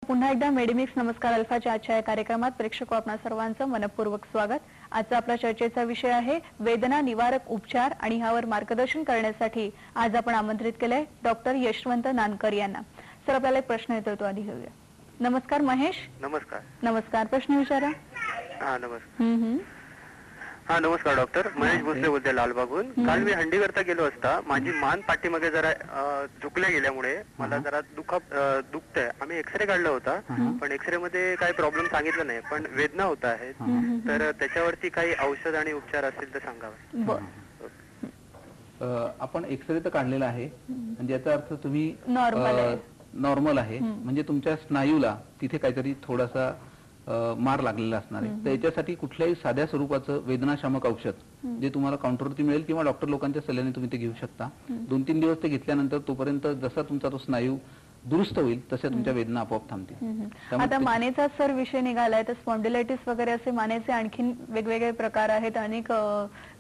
पुन्हा एकदा मेडिमिक्स नमस्कार अल्फाच्या आजच्या या कार्यक्रमात प्रेक्षक आपणा सर्वांचं मनपूर्वक स्वागत। आजचा आपला चर्चेचा विषय आहे वेदना निवारक उपचार आणि ह्यावर मार्गदर्शन करण्यासाठी आज आपण आमंत्रित केलंय डॉक्टर यशवंत नानकर यांना। सर आपल्याला एक प्रश्न येतो तो आधी घेऊया। नमस्कार महेश। नमस्कार। नमस्कार, प्रश्न विचारा। नमस्कार। नमस्कार डॉक्टर, महेश भोसले बोलते लालबागहून। काल मी हंडी करता गेलो असता माझी मान पाठीमागे जरा झुकल्या गेल्यामुळे मला जरा दुखतंय। आम्ही एक्सरे काढला होता पण एक्सरे मध्ये काही प्रॉब्लेम सांगितलं नाही पण वेदना होत आहेत, तर त्याच्यावरती काही औषध आणि उपचार असतील तर सांगावे। आपण एक्सरे तर काढलेला आहे म्हणजे याचा अर्थ तुम्ही नॉर्मल आहे म्हणजे तुमच्या स्नायूला तिथे काहीतरी थोडासा मार लागलेला असणार आहे। त्याच्यासाठी कुठल्याही साध्या स्वरूपाचं वेदनाशामक औषध जे तुम्हाला काउंटरवरती मिळेल किंवा डॉक्टर लोकांच्या सल्ल्याने तुम्ही ते घेऊ शकता। 2-3 दिवस ते घेतल्यानंतर तोपर्यंत जसा तुमचा तो स्नायू दुरुस्त होईल तसे तुमच्या वेदना आपोआप थांबतील। आता मानेचा सर विषय निघालाय तर स्पॉन्डिलायटिस वगैरे असे मानेचे आणखीन वेगवेगळे प्रकार आहेत, अनेक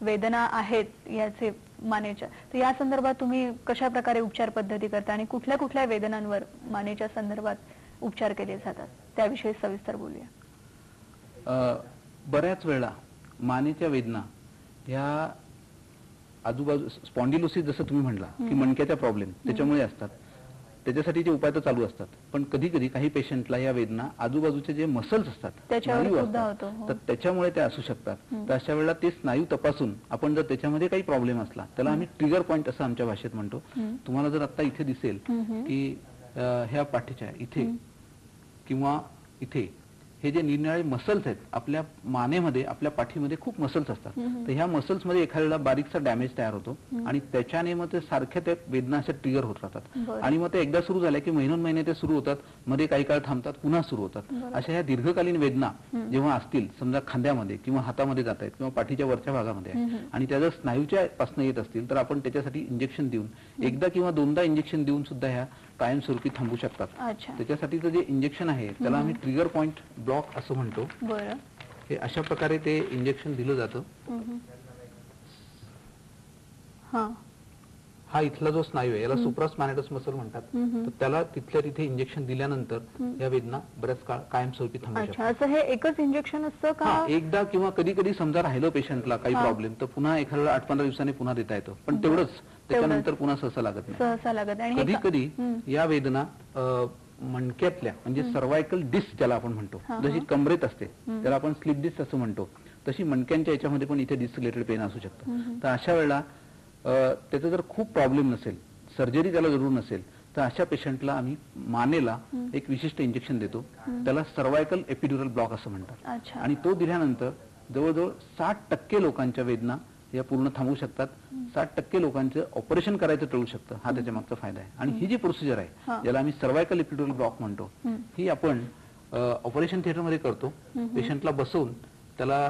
वेदना आहेत याचे मानेच्या, तर या संदर्भात तुम्ही कशा प्रकारे उपचार पद्धती करता आणि कुठल्या कुठल्या वेदनांवर मानेच्या संदर्भात उपचार केले जातात त्याविषयी सविस्तर बोलूया। बऱ्याच वेळा मानेच्या वेदना ह्या आजूबाजू स्पॉन्डिलोसिस जसं तुम्ही म्हणला की मणक्याचा प्रॉब्लेम त्याच्यामुळे असतात, त्याच्यासाठीचे उपाय तर चालू असतात पण कधी कधी काही पेशंटला या वेदना आजूबाजूचे जे मसल्स असतात तर त्याच्यामुळे ते असू शकतात। तर अशा वेळेला ते स्नायू तपासून आपण जर त्याच्यामध्ये काही प्रॉब्लेम असला त्याला आम्ही ट्रिगर पॉइंट असं आमच्या भाषेत म्हणतो। तुम्हाला जर आता इथे दिसेल की ह्या पाठीच्या इथे किंवा इथे हे जे निरनिराळे मसल्स आहेत आपल्या मानेमध्ये आपल्या पाठीमध्ये खूप मसल्स असतात, तर ह्या मसल्स मध्ये एखाद्याला बारीकसा डॅमेज तयार होतो आणि त्याच्याने मग ते सारख्या त्या वेदना अशा ट्रिगर होत राहतात आणि मग ते एकदा सुरू झाल्या की महिने ते सुरू होतात, मध्ये काही काळ थांबतात, पुन्हा सुरू होतात। अशा ह्या दीर्घकालीन वेदना जेव्हा असतील समजा खांद्यामध्ये किंवा हातामध्ये जात आहेत किंवा पाठीच्या वरच्या भागामध्ये आणि त्या जर स्नायूच्या पासून येत असतील तर आपण त्याच्यासाठी इंजेक्शन देऊन एकदा किंवा दोनदा इंजेक्शन देऊन सुद्धा ह्या कायमस्वरूपी थांबू शकतात। त्याच्यासाठीचं जे इंजेक्शन आहे त्याला आम्ही ट्रिगर पॉइंट ब्लॉक असं म्हणतो। हे अशा प्रकारे ते इंजेक्शन दिलं जातं। हा इथला जो स्नायू आहे याला सुप्रास्पॅनाटस मसल म्हणतात, तर त्याला तिथल्या तिथे इंजेक्शन दिल्यानंतर या वेदना बऱ्याच काळ कायमस्वरूपी थांबू शकतात। असं हे एकच इंजेक्शन असतं का? एकदा किंवा कधी कधी समजा राहिलं पेशंटला काही प्रॉब्लेम तर पुन्हा एखाद्याला 8-15 दिवसांनी पुन्हा देता येतं, पण तेवढंच, त्याच्यानंतर पुन्हा सहसा लागत नाही। कधी कधी या वेदना मणक्यातल्या म्हणजे सर्वायकल डिस्क ज्याला आपण म्हणतो, जशी कमरेत असते त्याला आपण स्लिप डिस्क असं म्हणतो, तशी मणक्यांच्या याच्यामध्ये पण इथे डिस्क रिलेटेड पेन असू शकतं। तर अशा वेळेला त्याचा जर खूप प्रॉब्लेम नसेल, सर्जरी त्याला जरूर नसेल, तर अशा पेशंटला आम्ही मानेला एक विशिष्ट इंजेक्शन देतो, त्याला सर्वायकल एपिड्युरल ब्लॉक असं म्हणतात आणि तो दिल्यानंतर जवळजवळ 60% लोकांच्या वेदना या पूर्ण थांबू शकतात। 60% लोकांचं ऑपरेशन करायचं टळू शकतं, हा त्याच्या मागचा फायदा आहे। आणि ही जी प्रोसिजर आहे ज्याला आम्ही सर्वायकल एपिड्युरल ब्लॉक म्हणतो, ही आपण ऑपरेशन थिएटर मध्ये करतो। पेशंटला बसवून त्याला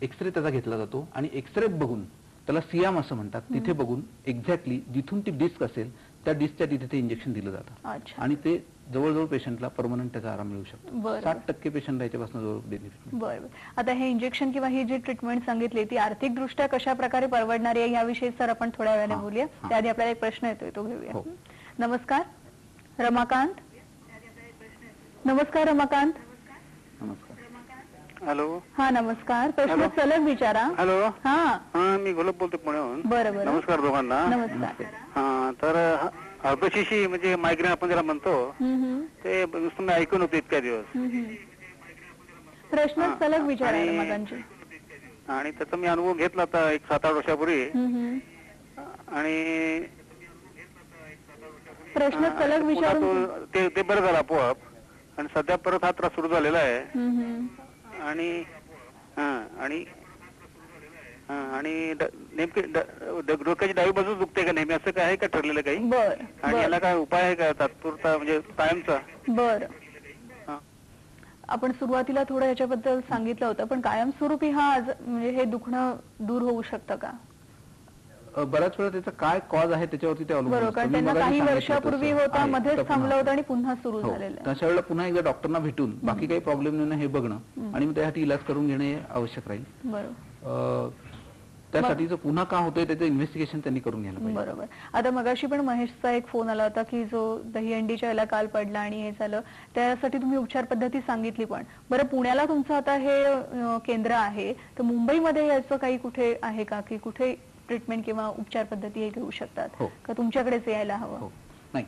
एक्सरे त्याचा घेतला जातो आणि एक्सरेत बघून त्याला सियाम असं म्हणतात, तिथे बघून एक्झॅक्टली जिथून ती डिस्क असेल त्या डिस्कच्या तिथे ते इंजेक्शन दिलं जातं आणि ते जवळजवळ पेशंटला परमनंट त्याचा आराम मिळू शकतो। 60% पेशंट याच्यापासून जवळ बेनिफिट। बरोबर। आता हे इंजेक्शन किंवा ही जी ट्रीटमेंट सांगितली ती आर्थिक दृष्ट्या कशा प्रकारे परवडणारी आहे याविषयी सर आपण थोड्या वेळाने बोलूया। त्याआधी आपल्याला एक प्रश्न येतोय तो घेऊया। नमस्कार रमाकांत। नमस्कार रमाकांत। हॅलो। नमस्कार, प्रश्न सलग विचारा। हॅलो। मी गोलब बोलतो पुण्याहून। बरोबर। नमस्कार दोघांना। नमस्कार। तर अल्पशिशी म्हणजे मायग्रेन आपण ज्याला म्हणतो ते तुम्ही ऐकून होते इतक्या दिवस। प्रश्न सलग विचारा रमाकांतजी। आणि त्याचा मी अनुभव घेतला होता एक 7-8 वर्षापूर्वी आणि प्रश्न सलग विचारून ते बरं झालं आपोआप आणि सध्या परत हा त्रास सुरू झालेला आहे आणि आणि नेमकी डोक्याची डावी बाजू दुखते का नेहमी, असं काय आहे का ठरलेलं काही? आणि याला काय उपाय आहे का तात्पुरता म्हणजे कायमचा? बरं, आपण सुरुवातीला थोडं याच्याबद्दल सांगितलं होतं, पण कायमस्वरूपी हा म्हणजे हे दुखणं दूर होऊ शकतं का? बऱ्याच वेळा त्याचा काय कॉज आहे त्याच्यावरती ते अवलंबून असतं। कारण त्यांना काही वर्षापूर्वी होता, मध्येच थांबलं होतं आणि पुन्हा सुरू झालेलं आहे। अशा वेळेला पुन्हा एकदा डॉक्टरना भेटून बाकी काही प्रॉब्लेम नाही हे बघणं आणि मग त्यासाठी इलाज करून घेणे आवश्यक राहील। त्यासाठीचं पुन्हा का होतंय त्याचं इन्व्हेस्टिगेशन त्यांनी करून घ्यायला पाहिजे. बरोबर. आता मगाशी पण महेशचा एक फोन आला होता की जो दहीहंडीच्या याला काल पडला आणि हे झालं, त्यासाठी तुम्ही उपचार पद्धती सांगितली. पण बरं, पुण्याला तुमचं आता हे केंद्र आहे, तर मुंबईमध्ये याचं काही कुठे आहे का, की कुठे ट्रीटमेंट किंवा उपचार पद्धती हे घेऊ शकतात हो. का तुमच्याकडेच यायला हवं? हो. नाही,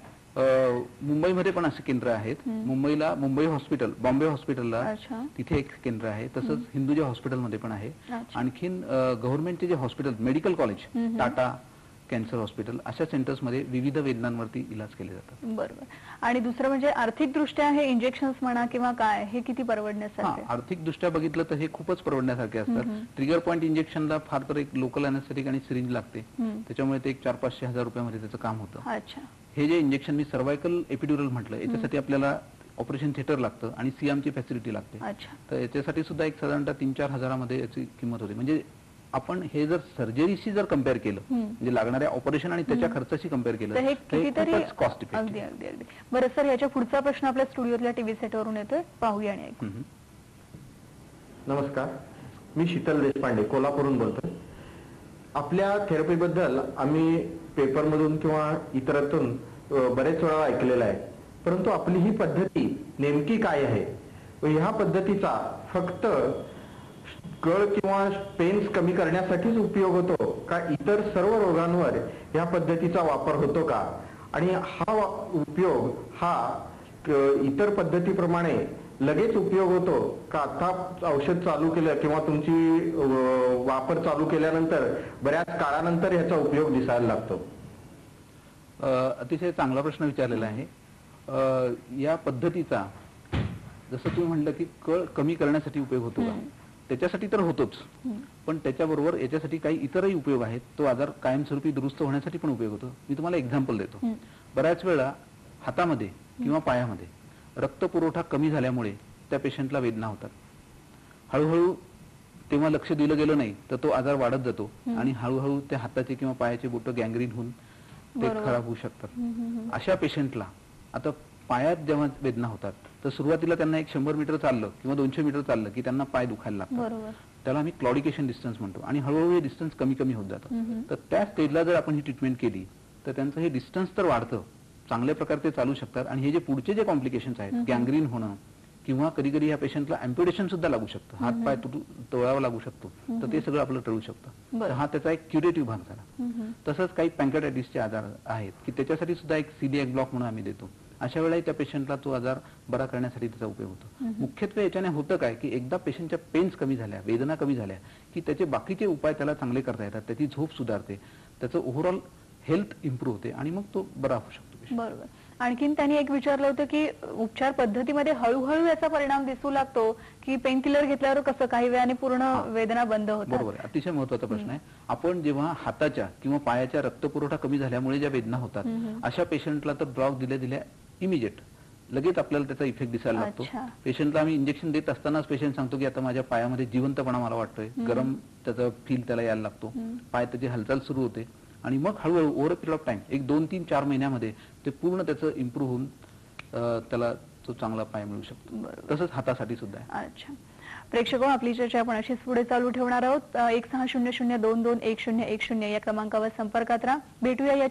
मुंबईमध्ये पण असे केंद्र आहेत. मुंबईला मुंबई हॉस्पिटल, बॉम्बे हॉस्पिटलला अच्छा. तिथे एक केंद्र आहे. तसंच हिंदुजा हॉस्पिटलमध्ये पण आहे. अच्छा. आणखीन गव्हर्नमेंटचे जे hospital, medical college, Tata cancer hospital, अशा सेंटर्समध्ये विविध वेदनांवरती इलाज केले जातात. बरोबर. आणि दुसरं म्हणजे आर्थिक दृष्ट्या हे इंजेक्शन म्हणा किंवा काय, हे किती परवडण्यासारखे? आर्थिक दृष्ट्या बघितलं तर हे खूपच परवडण्यासारखे असतात. ट्रिगर पॉईंट इंजेक्शनला फार तर एक लोकल अॅनेस्थेटिक आणि सिरिंज लागते, त्याच्यामुळे ते एक 400-500 हजार रुपयामध्ये त्याचं काम होतं. अच्छा. हे जे इंजेक्शन मी सर्वायकल एपिड्युरल म्हटलं, याच्यासाठी आपल्याला ऑपरेशन थिएटर लागतं आणि सीएमची फॅसिलिटी लागते. अच्छा. तर याच्यासाठी सुद्धा एक साधारणतः 3-4 हजारामध्ये याची किंमत होते. म्हणजे आपण हे जर सर्जरीशी जर कम्पेअर केलं, म्हणजे लागणाऱ्या ऑपरेशन आणि त्याच्या खर्चाशी कम्पेअर केलं, तर हे कितीतरी कॉस्ट अगदी अगदी अगदी. बरं सर, याच्या पुढचा प्रश्न आपल्या स्टुडिओतल्या टीव्ही सेटवरून येतोय, पाहूया आणि ऐकू. नमस्कार, मी शीतल देशपांडे कोल्हापूरहून बोलतोय. आपल्या थेरपीबद्दल आम्ही पेपरमधून किंवा इतरातून बरेच वेळा ऐकलेलं आहे, परंतु आपली ही पद्धती नेमकी काय आहे व ह्या पद्धतीचा फक्त कळ किंवा पेन्स कमी करण्यासाठीच उपयोग होतो का इतर सर्व रोगांवर या पद्धतीचा वापर होतो का, आणि हा उपयोग हा इतर पद्धतीप्रमाणे लगेच उपयोग होतो का आता औषध चालू केलं किंवा तुमची वापर चालू केल्यानंतर बऱ्याच काळानंतर याचा उपयोग दिसायला लागतो? अतिशय चांगला प्रश्न विचारलेला आहे. या पद्धतीचा जसं तुम्ही म्हटलं की कळ कमी करण्यासाठी उपयोग होतो का, त्याच्यासाठी तर होतोच, पण त्याच्याबरोबर याच्यासाठी काही इतरही उपयोग आहेत. तो आजार कायमस्वरूपी दुरुस्त होण्यासाठी पण उपयोग होतो. मी तुम्हाला एक्झाम्पल देतो. बऱ्याच वेळा हातामध्ये किंवा पायामध्ये रक्तपुरवठा कमी झाल्यामुळे त्या पेशंटला वेदना होतात. हळूहळू तेव्हा लक्ष दिलं गेलं नाही तर तो आजार वाढत जातो आणि हळूहळू त्या हाताचे किंवा पायाचे बोट गँग्रीन होऊन ते खराब होऊ शकतात. अशा पेशंटला आता पायात जेव्हा वेदना होतात तर सुरुवातीला त्यांना 100 मीटर चाललं किंवा 200 मीटर चाललं की त्यांना पाय दुखायला लागतात. त्याला आम्ही क्लॉडिकेशन डिस्टन्स म्हणतो आणि हळूहळू हे डिस्टन्स कमी कमी होत जातं. तर त्या स्टेजला जर आपण ही ट्रीटमेंट केली तर त्यांचं हे डिस्टन्स तर वाढतं, चांगल्या प्रकारे ते चालू शकतात. आणि हे जे पुढचे जे कॉम्प्लिकेशन्स आहेत, गँग्रीन होणं किंवा कधी कधी या पेशंटला अँप्युटेशन सुद्धा लागू शकतं, हात पाय तोडावा लागू शकतो, तर ते सगळं आपलं टळू शकतं. तर हा त्याचा एक क्युरेटिव्ह भाग झाला. तसंच काही पँक्रेटायटिसचे आजार आहेत की त्याच्यासाठी सुद्धा एक सीलिएक ब्लॉक म्हणून आम्ही देतो. अशा वेळेला त्या पेशंटला तो आजार बरा करण्यासाठी त्याचा उपयोग होतो. मुख्यत्वे याच्याने होतं काय की एकदा पेशंटच्या पेन्स कमी झाल्या, वेदना कमी झाल्या की त्याचे बाकीचे उपाय त्याला चांगले करता येतात, त्याची झोप सुधारते, त्याचं ओव्हरऑल हेल्थ इम्प्रूव्ह होते आणि मग तो बरा होऊ शकतो. बरोबर. आणखीन त्यांनी एक विचारलं होतं की उपचार पद्धतीमध्ये हळूहळू याचा परिणाम दिसू लागतो की पेन किलर घेतल्यावर कसं काही वेळाने पूर्ण वेदना बंद होतात? बरोबर आहे, अतिशय महत्वाचा प्रश्न आहे. आपण जेव्हा हाताच्या किंवा पायाच्या रक्तपुरवठा कमी झाल्यामुळे ज्या वेदना होतात अशा पेशंटला तर ड्रॉप दिल्या दिल्या इमिजिएट लगेच आपल्याला त्याचा इफेक्ट दिसायला लागतो. पेशंटला आम्ही इंजेक्शन देत असतानाच पेशंट सांगतो की आता माझ्या पायामध्ये जिवंतपणा मला वाटतोय, गरम त्याचा फील त्याला यायला लागतो, पाय त्याची हालचाल सुरू होते आणि मग हळूहळू over a period of time 1, 2, 3, 4 महिन्यामध्ये ते पूर्ण त्याचं इम्प्रूव्ह होऊन त्याला तो चांगला पाय मिळू शकतो. तसंच हातासाठी सुद्धा आहे. अच्छा. प्रेक्षक, आपली चर्चा आपण अशीच पुढे चालू ठेवणार आहोत. 1600221010 या क्रमांकावर संपर्कात राहा. भेटूया या